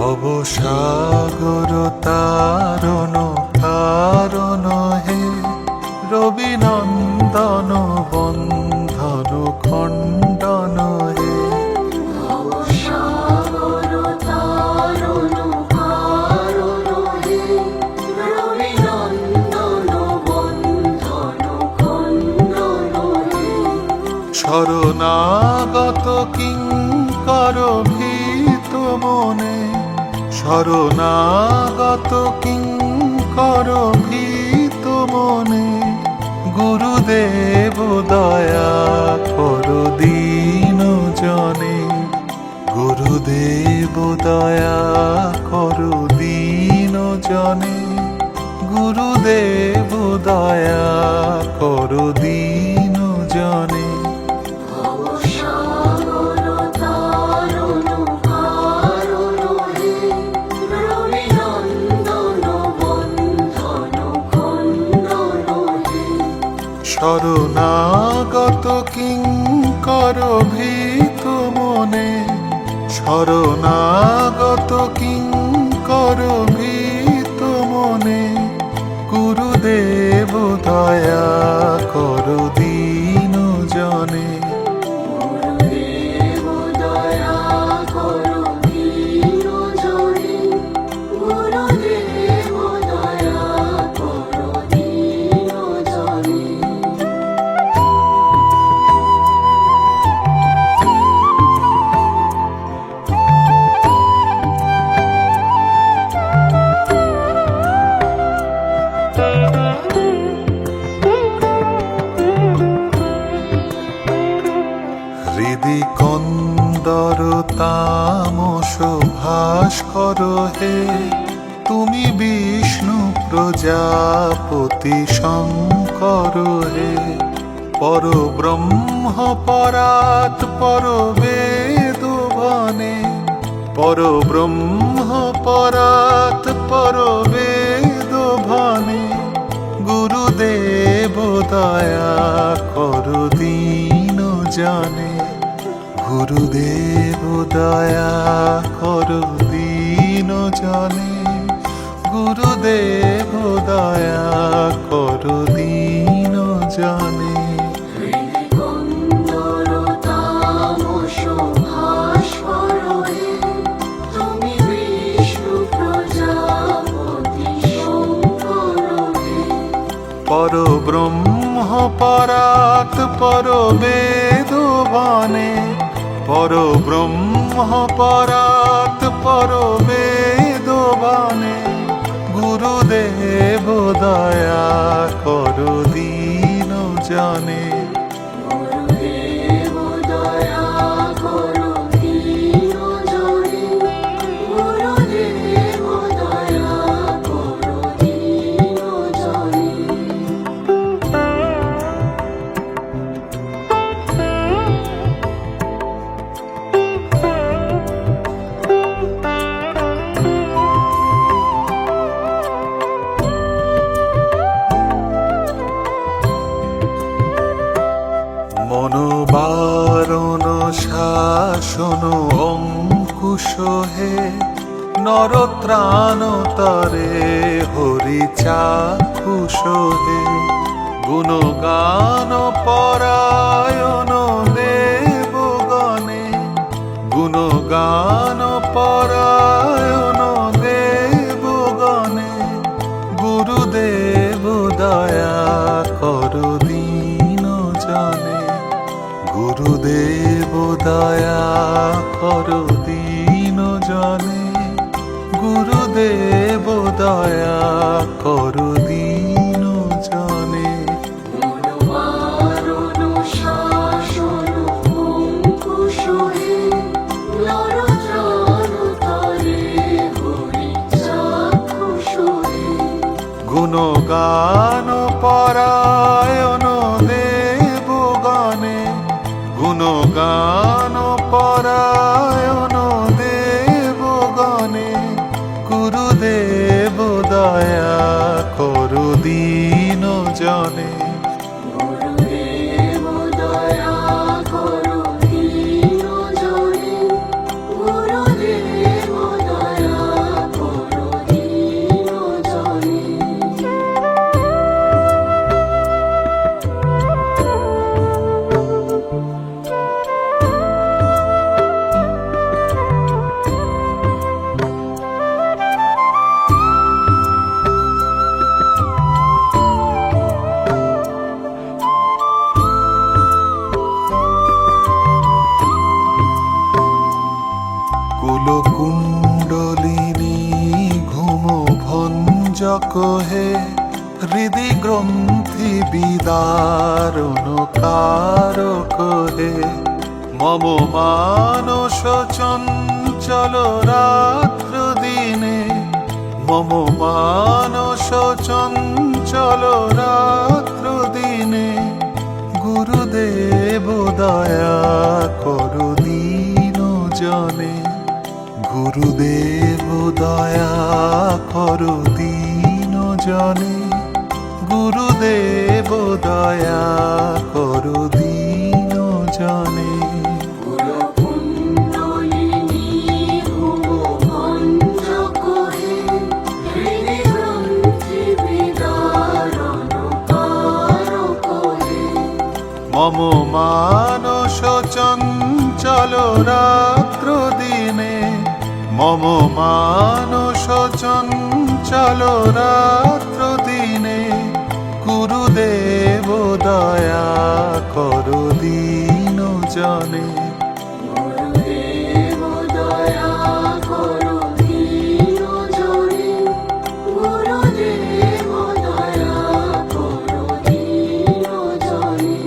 ভবসাগর তারণ কারণ হে, রবিনন্দন বন্ধন খণ্ডন হে। ভবসাগর তারণ কারণ হে, রবিনন্দন বন্ধন খণ্ডন হে। শরণাগত কিঙ্কর ভীত মনে, শরণাগত কিঙ্কর ভীত মনে, গুরুদেব দয়া কর দীন জনে, গুরুদেব দয়া কর দীন জনে, গুরুদেব দয়া কর দীন জনে। ভবসাগর তারণ কারণ হে, রবিনন্দন বন্ধন খণ্ডন হে। শরণাগত কিঙ্কর ভীত মনে, শরণাগত কিঙ্কর ভীত মনে, গুরুদেব দয়া কর দীন জনে, গুরুদেব দয়া কর দীন জনে, গুরুদেব দয়া কর দীন জনে। হৃদি কন্দর তামস ভাস্কর হে, তুমি বিষ্ণু প্রজাপতি শঙ্কর হে। পরব্রহ্ম পরাৎ পরবেদ বনে, পরব্রহ্ম পরাৎ পরবেদ বনে, গুরুদেব দয়া কর দীন জনে, গুরুদেব দয়া কর দীন জনে, গুরুদেব দয়া কর দীন জনে। হৃদি কন্দর তামস ভাস্কর হে, তুমি বিষ্ণু প্রজাপতি শঙ্কর হে। পরব্রহ্ম পরাৎ পরবেদ বনে, পরব্রহ্ম পরাৎ পরবেদ বনে, গুরুদেব দয়া কর দীন জনে, গুরুদেব দয়া কর দীন জনে, গুরুদেব দয়া কর দীন জনে। মনোবারণ শাসন অঙ্কুশ হে, নরত্রাণ তরে হরি চাক্ষুষ হে। গুণগান পরায়ণ দেবগণে, গুণগান পরায়ণ দেবগণে, গুরুদেব দয়া কর দীন জনে, গুরুদেব দয়া কর দীন জনে, গুরুদেব দয়া কর দীন জনে। গুণবারণ শাসন অঙ্কুশ হে, নরত্রাণ তরে হরি চাক্ষুষ হে। গুণগান পরায়ণ দেবগণে, গুণগান পরায়ণ দেবগণে, গুরুদেব দয়া কর দীন জনে, গুরুদেব দয়া কর দীন জনে, গুরুদেব দয়া কোহে হৃদি গ্রন্থি বিদারণ কারকহে মম মানস চঞ্চল রাত্র দিনে মম মানস চঞ্চল রাত্র দিনে গুরুদেব দয়া করু দীন জনে গুরুদেব দয়া করু দীন জনে গুরুদেব দয়া করু দীন জনে পুরপুণ্ডলিনী ভুবভঞ্জ কোহে হৃদি গ্রন্থি বিদারণ কারকহে মম মানস চঞ্চল রাত্র দিনে মম মানস চঞ্চল রাত্র দিনে গুরুদেব দয়া করু দীন জনে গুরুদেব দয়া করো দীন জনে গুরুদেব দয়া করো দীন জনে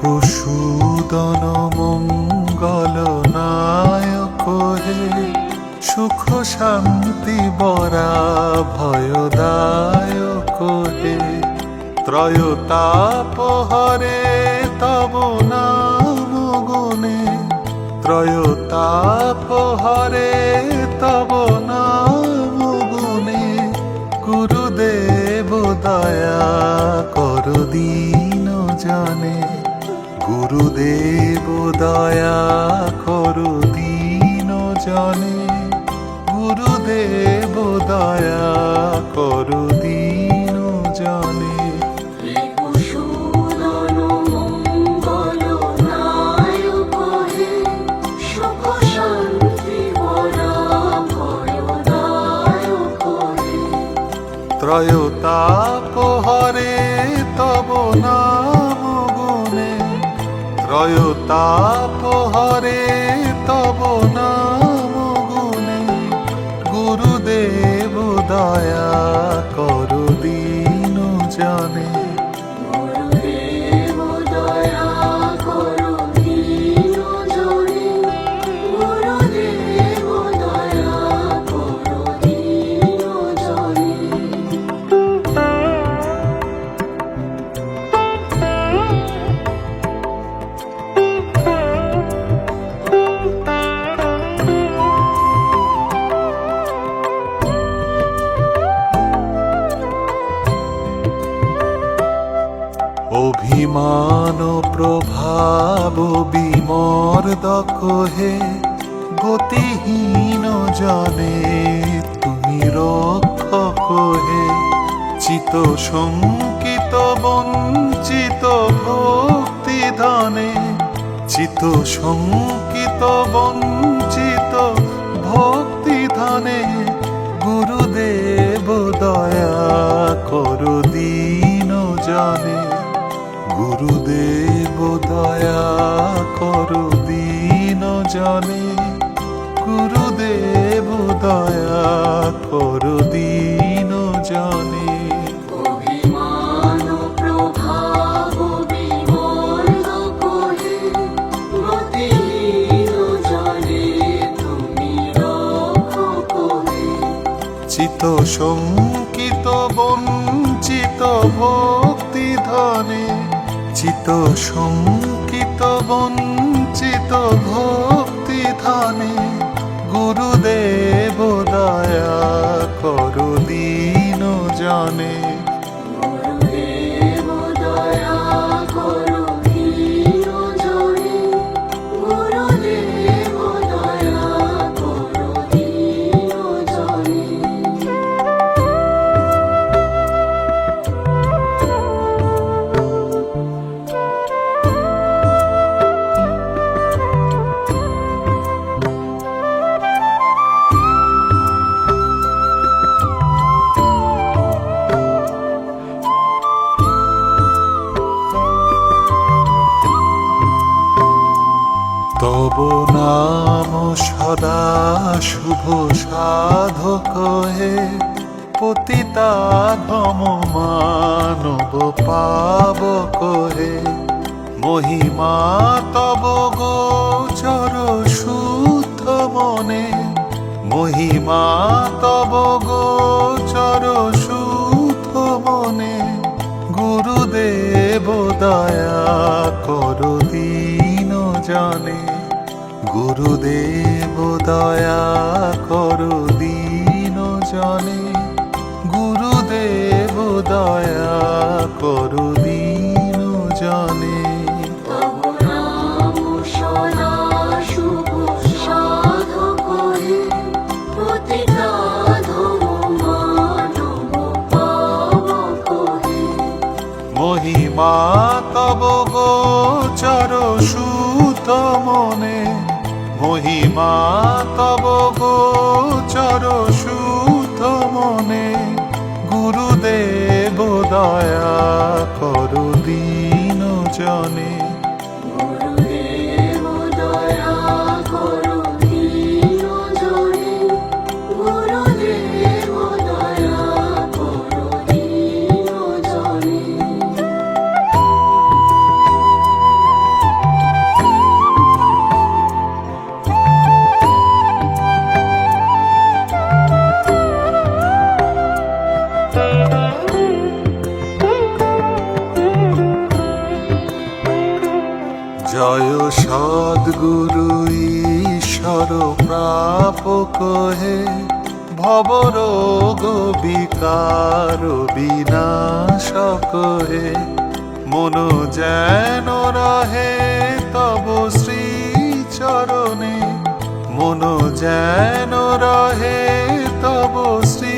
রিপুসূদন মঙ্গল নায়ক হে সুখ শান্তি বরা ভয়দায়ক হে ত্রয়োতাপ হরে তব নাম গুণে ত্রয়োতাপ হরে তব নাম গুণে গুরুদেব দয়া করু দীন জনে গুরুদেব দয়া করু দীন জনে গুরুদেব দয়া করু দীন জনে রিপুসূদন মঙ্গল নায়ক হে সুখ শান্তি বরা ভয়দায়ক হে ত্রয়োতাপ হরে তব নাম গুণে ত্রয়োতাপ হরে তব নাম গুণে গুরুদেব দয়া করু দীন জনে গুরুদেব দয়া করো দীন জনে গুরুদেব দয়া করো দীন জনে অভিমান প্রভাব বিমর্দক হে গতিহীন জনে তুমি রক্ষক হে চিত শঙ্কিত বঞ্চিত ভক্তি ধনে চিত শঙ্কিত বঞ্চিত ভক্তি ধনে গুরুদেব দয়া করু দীন জনে গুরুদেব দয়া করু দীন জনে গুরুদেব দয়া করু দীন জনে অভিমান প্রভাব বিমর্দক হে গতিহীন জনে তুমি রক্ষক হে চিত শঙ্কিত বঞ্চিত ভক্তি ধনে চিত শঙ্কিত বঞ্চিত ভক্তি ধনে গুরুদেব দয়া করু দীন জনে গুরুদেব দয়া করো দীন জনে গুরুদেব দয়া করো দীন জনে তব নাম সদা শুভ সাধক হে পতিতা ধম মানব পাবক হে মহিমা তব গোচর শুদ্ধ মনে মহিমা তব গোচর শুদ্ধ মনে গুরুদেব দয়া কর দীন জানে গুরুদেব দয়া কর দীন জানে গুরুদেব দয়া কর দীন জানে তব নাম সদা শুভ সাধক হে পতিতা ধম মানব পাবক হে মহিমা তব গোচর শুদ্ধ মনে মহিমা তব গোচর শুদ্ধ মনে গুরুদেব দয়া কর দীন জনে গুরুদেব দয়া করো দীন জনে গুরুদেব দয়া করো দীন জনে জয় সদ্গুরু ঈশ্বর প্রাপক হে ভবরোগ বিকার বিনাশক হে মন যেন রহে তব শ্রী চরণে মন যেন রহে তব শ্রী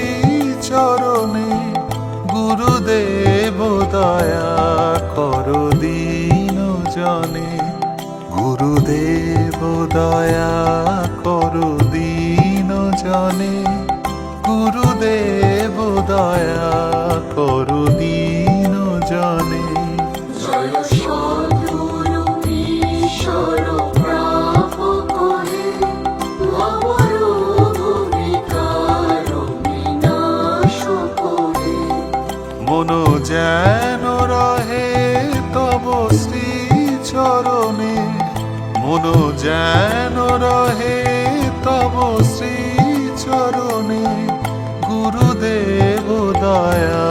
চরণে গুরুদেব দয়া কর দীন জনে গুরুদেব দয়া কর দীন জনে গুরুদেব দয়া কর দীন জনে জয় সদ্গুরু ঈশ্বর প্রাপক হে ভবরোগ বিকার বিনাশক হে মন যেন রহে তব শ্রী চরণে মন যেন রহে তব শ্রী চরণে গুরুদেব দয়া